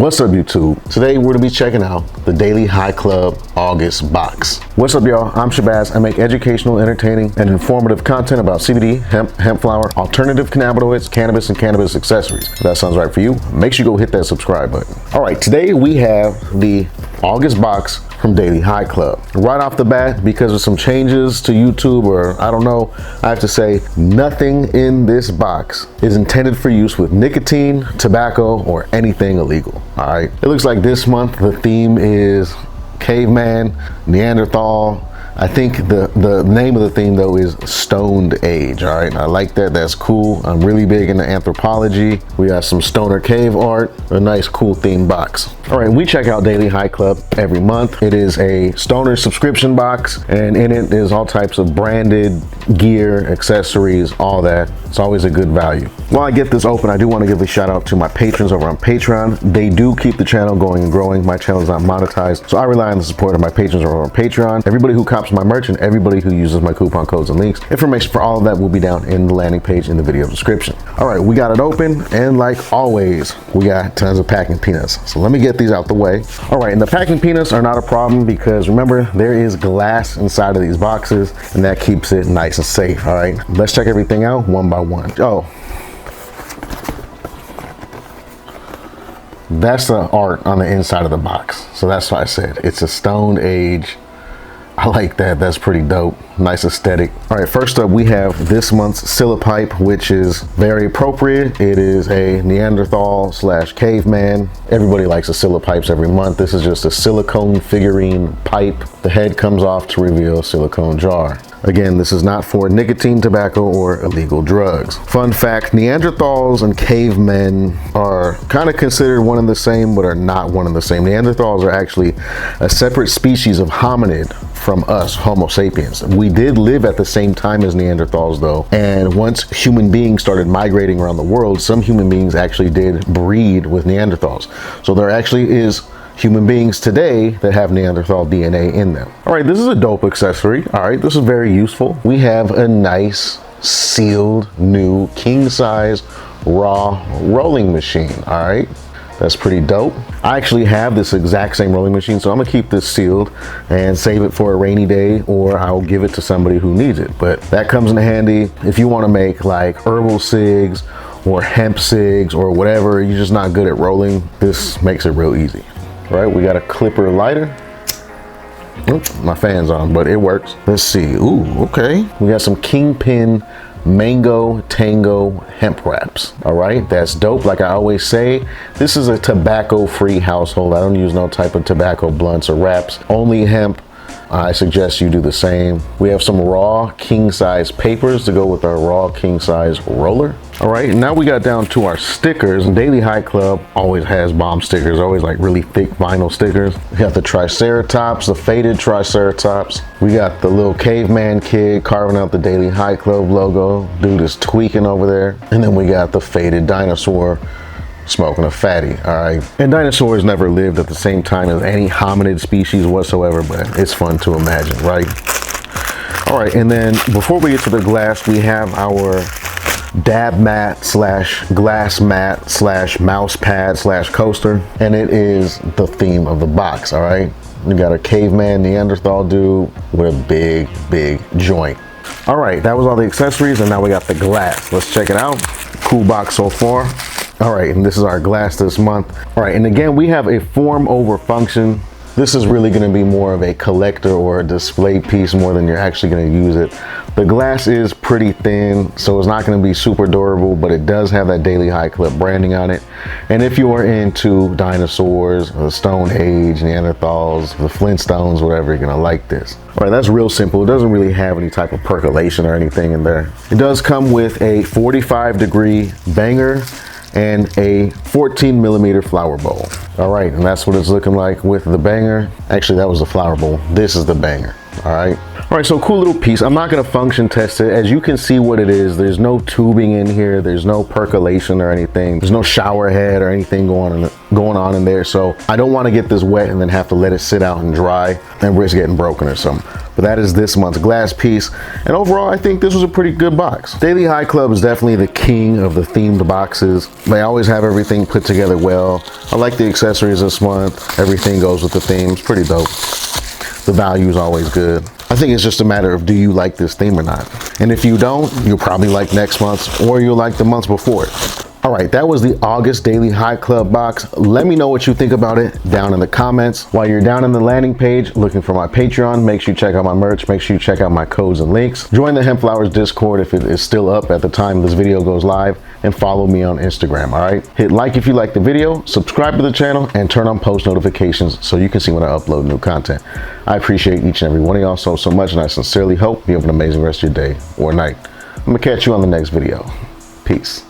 What's up, YouTube? Today we're gonna be checking out the Daily High Club August box. What's up, y'all? I'm Shabazz. I make educational, entertaining, and informative content about CBD, hemp flower, alternative cannabinoids, cannabis, and cannabis accessories. If that sounds right for you, make sure you go hit that subscribe button. All right, today we have the August box from Daily High Club. Right off the bat, because of some changes to YouTube, or I don't know, I have to say nothing in this box is intended for use with nicotine, tobacco, or anything illegal. All right, it looks like this month the theme is caveman, Neanderthal. I think the name of the theme though is stoned age. All right, I like that. That's cool. I'm really big into anthropology. We got some stoner cave art, a nice cool theme box. All right, we check out Daily High Club every month. It is a stoner subscription box, and in it is all types of branded gear, accessories, all that. It's always a good value. While I get this open, I do want to give a shout out to my patrons over on Patreon. They do keep the channel going and growing. My channel is not monetized, so I rely on the support of my patrons over on Patreon. Everybody who cops my merch and everybody who uses my coupon codes and links. Information for all of that will be down in the landing page in the video description. All right, we got it open, and like always, we got tons of packing peanuts. So let me get these out the way. All right, and the packing peanuts are not a problem because remember, there is glass inside of these boxes, and that keeps it nice and safe. All right, let's check everything out one by one. Oh, that's the art on the inside of the box. So that's why I said it's a stoned age. I like that. That's pretty dope. Nice aesthetic. All right, first up we have this month's Silipe, which is very appropriate. It is a Neanderthal / caveman. Everybody likes the Silipes every month. This is just a silicone figurine pipe. The head comes off to reveal a silicone jar. Again, this is not for nicotine, tobacco, or illegal drugs. Fun fact, Neanderthals and cavemen are kind of considered one and the same, but are not one and the same. Neanderthals are actually a separate species of hominid from us, Homo sapiens. We did live at the same time as Neanderthals though, and once human beings started migrating around the world, some human beings actually did breed with Neanderthals. So there actually is human beings today that have Neanderthal DNA in them. All right, this is a dope accessory. All right, this is very useful. We have a nice sealed new king size raw rolling machine. All right, that's pretty dope. I actually have this exact same rolling machine, so I'm gonna keep this sealed and save it for a rainy day, or I'll give it to somebody who needs it. But that comes in handy if you wanna make like herbal cigs or hemp cigs or whatever, you're just not good at rolling, this makes it real easy. Right, we got a clipper lighter. Oops, my fan's on, but it works. Let's see. Ooh, okay. We got some Kingpin Mango Tango hemp wraps. All right, that's dope. Like I always say, this is a tobacco-free household. I don't use no type of tobacco blunts or wraps, only hemp. I suggest you do the same. We have some raw king size papers to go with our raw king size roller. All right, now we got down to our stickers. Daily High Club always has bomb stickers, always like really thick vinyl stickers. We got the Triceratops, the faded Triceratops. We got the little caveman kid carving out the Daily High Club logo. Dude is tweaking over there. And then we got the faded dinosaur smoking a fatty. All right, and dinosaurs never lived at the same time as any hominid species whatsoever, but it's fun to imagine, right? All right, and then before we get to the glass, we have our dab mat / glass mat / mouse pad / coaster, and it is the theme of the box. All right, we got a caveman Neanderthal dude with a big joint. All right, that was all the accessories, and now we got the glass. Let's check it out. Cool box so far. All right, and this is our glass this month. All right, and again, we have a form over function. This is really gonna be more of a collector or a display piece more than you're actually gonna use it. The glass is pretty thin, so it's not gonna be super durable, but it does have that Daily High Club branding on it. And if you are into dinosaurs, the Stone Age, Neanderthals, the Flintstones, whatever, you're gonna like this. All right, that's real simple. It doesn't really have any type of percolation or anything in there. It does come with a 45-degree banger and a 14mm flower bowl. All right, and that's what it's looking like with the banger. Actually, that was the flower bowl. This is the banger. All right. All right, so cool little piece. I'm not gonna function test it. As you can see what it is, there's no tubing in here. There's no percolation or anything. There's no shower head or anything going on in there. So I don't wanna get this wet and then have to let it sit out and dry and risk getting broken or something. But that is this month's glass piece. And overall, I think this was a pretty good box. Daily High Club is definitely the king of the themed boxes. They always have everything put together well. I like the accessories this month. Everything goes with the theme. It's pretty dope. The value is always good. I think it's just a matter of, do you like this theme or not? And if you don't, you'll probably like next month's, or you'll like the months before it. All right, that was the August Daily High Club box. Let me know what you think about it down in the comments. While you're down in the landing page looking for my Patreon, make sure you check out my merch. Make sure you check out my codes and links. Join the Hemp Flowers Discord if it is still up at the time this video goes live, and follow me on Instagram, all right? Hit like if you like the video, subscribe to the channel, and turn on post notifications so you can see when I upload new content. I appreciate each and every one of y'all so much, and I sincerely hope you have an amazing rest of your day or night. I'm gonna catch you on the next video. Peace.